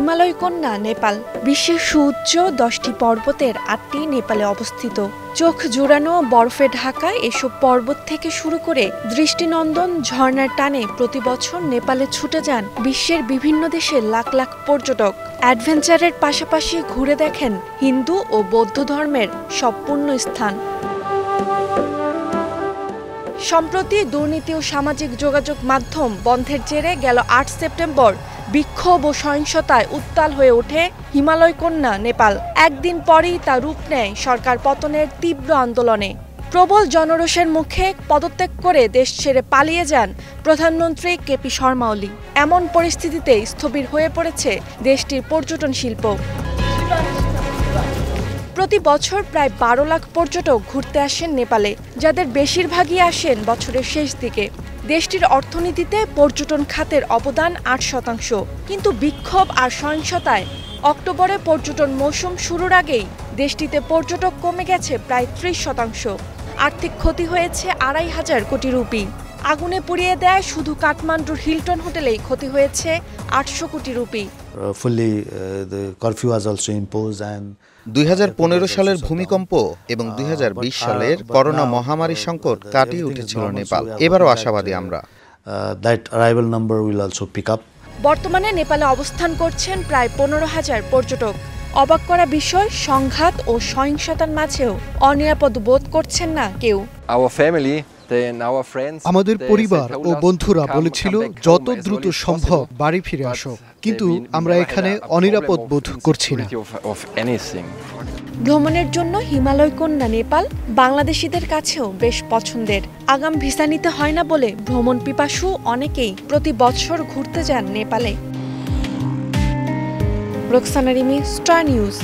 হিমালয় কন্যা নেপাল। বিশ্বের সুউচ্চ 10টি পর্বতের 8টি নেপালে অবস্থিত। চোখ জুড়ানো বরফে ঢাকা এসব পর্বত থেকে শুরু করে দৃষ্টিনন্দন ঝর্ণার টানে প্রতি বছর নেপালে ছুটে যান বিশ্বের বিভিন্ন দেশের লাখ লাখ পর্যটক। অ্যাডভেঞ্চারের পাশাপাশি ঘুরে দেখেন হিন্দু ও বৌদ্ধ ধর্মের সব পুণ্য স্থান। সম্প্রতি দুর্নীতি ও সামাজিক যোগাযোগ মাধ্যম বন্ধের জেরে গেল 8 সেপ্টেম্বর বিক্ষোভ ও সহিংসতায় উত্তাল হয়ে ওঠে হিমালয় কন্যা নেপাল। একদিন পরেই তা রূপ নেয় সরকার পতনের তীব্র আন্দোলনে। প্রবল জনরোষের মুখে পদত্যাগ করে দেশ ছেড়ে পালিয়ে যান প্রধানমন্ত্রী কেপি শর্মা ওলি। এমন পরিস্থিতিতে স্থবির হয়ে পড়েছে দেশটির পর্যটন শিল্প। প্রতি বছর প্রায় 12 লাখ পর্যটক ঘুরতে আসেন নেপালে, যাদের বেশিরভাগই আসেন বছরের শেষ দিকে। দেশটির অর্থনীতিতে পর্যটন খাতের অবদান 8%, কিন্তু বিক্ষোভ আর সহিংসতায় অক্টোবরে পর্যটন মৌসুম শুরুর আগেই দেশটিতে পর্যটক কমে গেছে প্রায় 30%। আর্থিক ক্ষতি হয়েছে 2,500 কোটি রুপি। আগুনে পুড়িয়ে দেয় শুধু কাঠমান্ডুর হিলটন হোটেলেই ক্ষতি হয়েছে 800 কোটি রুপি। 2015 সালের ভূমিকম্প এবং 2020 সালের করোনা মহামারী সংকট কাটিয়ে উঠেছিল নেপাল। এবারও আশাবাদী আমরা। বর্তমানে নেপালে অবস্থান করছেন প্রায় 15,000 পর্যটক। অবাক করা বিষয়, সংঘাত ও সহিংসতার মাঝেও অনিরাপদ বোধ করছেন না কেউ। আমাদের পরিবার ও বন্ধুরা বলেছিল যত দ্রুত সম্ভব বাড়ি ফিরে আসো, কিন্তু আমরা এখানে অনিরাপদ বোধ করছি না। ভ্রমণের জন্য হিমালয় কন্যা নেপাল বাংলাদেশিদের কাছেও বেশ পছন্দের। আগাম ভিসা নিতে হয় না বলে ভ্রমণ পিপাসু অনেকেই প্রতি বছর ঘুরতে যান নেপালে। Roksana Rimi, star news.